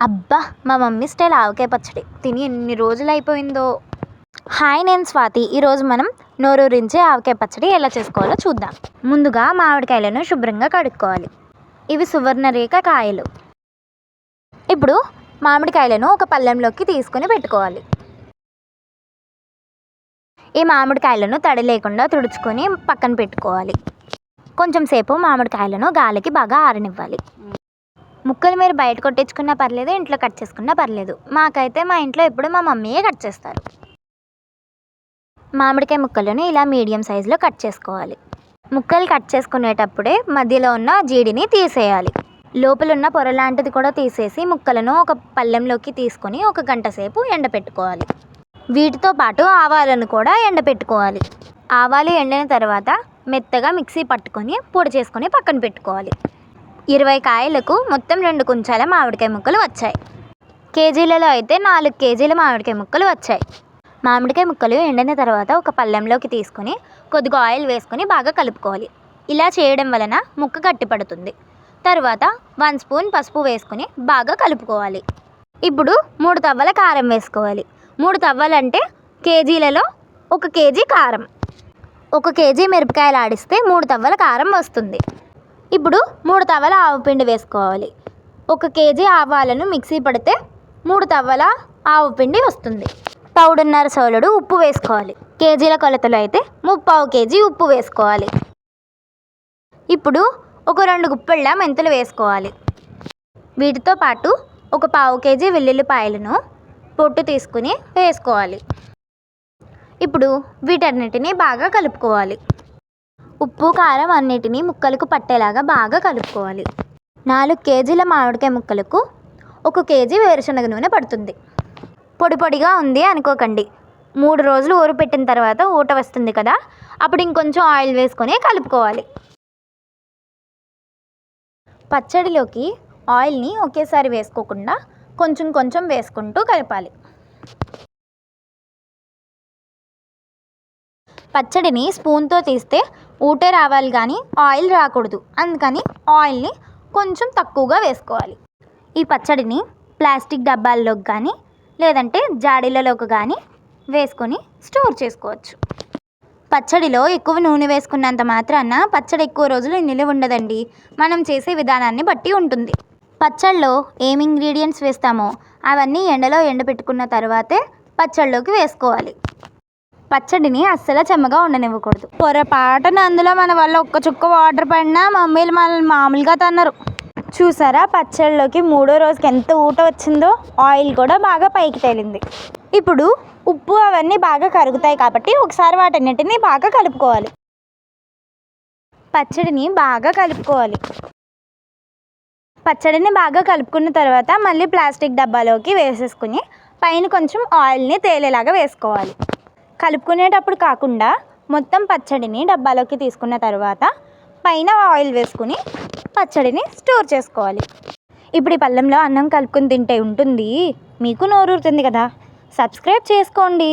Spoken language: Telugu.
అబ్బా! మా మమ్మీ స్టైల్ ఆవకాయ పచ్చడి తిని ఎన్ని రోజులైపోయిందో. హాయ్, నేను స్వాతి. ఈరోజు మనం నోరూరించే ఆవకాయ పచ్చడి ఎలా చేసుకోవాలో చూద్దాం. ముందుగా మామిడికాయలను శుభ్రంగా కడుక్కోవాలి. ఇవి సువర్ణరేఖ కాయలు. ఇప్పుడు మామిడికాయలను ఒక పళ్ళెంలోకి తీసుకొని పెట్టుకోవాలి. ఈ మామిడికాయలను తడి లేకుండా తుడుచుకొని పక్కన పెట్టుకోవాలి. కొంచెం సేపు మామిడికాయలను గాలికి బాగా ఆరనివ్వాలి. ముక్కలు మీరు బయట కొట్టించుకున్నా పర్లేదు, ఇంట్లో కట్ చేసుకున్నా పర్లేదు. మాకైతే మా ఇంట్లో ఎప్పుడు మా మమ్మీయే కట్ చేస్తారు. మామిడికాయ ముక్కలను ఇలా మీడియం సైజులో కట్ చేసుకోవాలి. ముక్కలు కట్ చేసుకునేటప్పుడే మధ్యలో ఉన్న జీడిని తీసేయాలి. లోపల ఉన్న పొర లాంటిది కూడా తీసేసి ముక్కలను ఒక పళ్ళెంలోకి తీసుకొని 1 గంట సేపు ఎండపెట్టుకోవాలి. వీటితో పాటు ఆవాలను కూడా ఎండపెట్టుకోవాలి. ఆవాలు ఎండిన తర్వాత మెత్తగా మిక్సీ పట్టుకొని పొడి చేసుకొని పక్కన పెట్టుకోవాలి. 20 కాయలకు మొత్తం 2 కుంచాల మామిడికాయ ముక్కలు వచ్చాయి. కేజీలలో అయితే 4 కేజీల మామిడికాయ ముక్కలు వచ్చాయి. మామిడికాయ ముక్కలు ఎండిన తర్వాత ఒక పళ్ళెంలోకి తీసుకొని కొద్దిగా ఆయిల్ వేసుకొని బాగా కలుపుకోవాలి. ఇలా చేయడం వలన ముక్క గట్టిపడుతుంది. తర్వాత 1 స్పూన్ పసుపు వేసుకొని బాగా కలుపుకోవాలి. ఇప్పుడు 3 తవ్వల కారం వేసుకోవాలి. 3 తవ్వలంటే కేజీలలో 1 కేజీ కారం. 1 కేజీ మిరపకాయలు ఆడిస్తే 3 తవ్వల కారం వస్తుంది. ఇప్పుడు 3 తవ్వల ఆవుపిండి వేసుకోవాలి. 1 కేజీ ఆవాలను మిక్సీ పడితే 3 తవ్వల ఆవుపిండి వస్తుంది. పావుడున్నర సోలుడు ఉప్పు వేసుకోవాలి. కేజీల కొలతలు అయితే 3/4 కేజీ ఉప్పు వేసుకోవాలి. ఇప్పుడు ఒక 2 గుప్పెళ్ళ మెంతులు వేసుకోవాలి. వీటితో పాటు ఒక 1/4 కేజీ వెల్లుల్లిపాయలను పొట్టు తీసుకుని వేసుకోవాలి. ఇప్పుడు వీటన్నిటిని బాగా కలుపుకోవాలి. ఉప్పు కారం అన్నిటినీ ముక్కలకు పట్టేలాగా బాగా కలుపుకోవాలి. 4 కేజీల మామిడికాయ ముక్కలకు 1 కేజీ వేరుశనగ నూనె పడుతుంది. పొడి పొడిగా ఉంది అనుకోకండి. 3 రోజులు ఊరపెట్టిన తర్వాత ఊట వస్తుంది కదా, అప్పుడు ఇంకొంచెం ఆయిల్ వేసుకొని కలుపుకోవాలి. పచ్చడిలోకి ఆయిల్ని ఒకేసారి వేసుకోకుండా కొంచెం కొంచెం వేసుకుంటూ కలపాలి. పచ్చడిని స్పూన్తో తీస్తే ఊటే రావాలి కానీ ఆయిల్ రాకూడదు. అందుకని ఆయిల్ని కొంచెం తక్కువగా వేసుకోవాలి. ఈ పచ్చడిని ప్లాస్టిక్ డబ్బాల్లోకి కానీ లేదంటే జాడీలలోకి కానీ వేసుకొని స్టోర్ చేసుకోవచ్చు. పచ్చడిలో ఎక్కువ నూనె వేసుకున్నంత మాత్రాన పచ్చడి ఎక్కువ రోజులు నిలువ ఉండదండి. మనం చేసే విధానాన్ని బట్టి ఉంటుంది. పచ్చడిలో ఏం ఇంగ్రీడియంట్స్ వేస్తామో అవన్నీ ఎండలో ఎండబెట్టుకున్న తర్వాతే పచ్చడిలోకి వేసుకోవాలి. పచ్చడిని అస్సలు చెమ్మగా ఉండనివ్వకూడదు. పొరపాటున అందులో మన వల్ల ఒక్క చుక్క వాటర్ పడినా మమ్మీలు మనల్ని మామూలుగా తన్నారు. చూసారా, పచ్చడిలోకి 3వ రోజుకి ఎంత ఊట వచ్చిందో. ఆయిల్ కూడా బాగా పైకి తేలింది. ఇప్పుడు ఉప్పు అవన్నీ బాగా కరుగుతాయి కాబట్టి ఒకసారి వాటన్నిటిని బాగా కలుపుకోవాలి. పచ్చడిని బాగా కలుపుకున్న తర్వాత మళ్ళీ ప్లాస్టిక్ డబ్బాలోకి వేసేసుకుని పైన కొంచెం ఆయిల్ని తేలేలాగా వేసుకోవాలి. కలుపుకునేటప్పుడు కాకుండా మొత్తం పచ్చడిని డబ్బాలోకి తీసుకున్న తర్వాత పైన ఆయిల్ వేసుకుని పచ్చడిని స్టోర్ చేసుకోవాలి. ఇప్పుడు ఈ పళ్ళెంలో అన్నం కలుపుకొని తింటే ఉంటుంది. మీకు నోరూరుతుంది కదా. సబ్స్క్రైబ్ చేసుకోండి.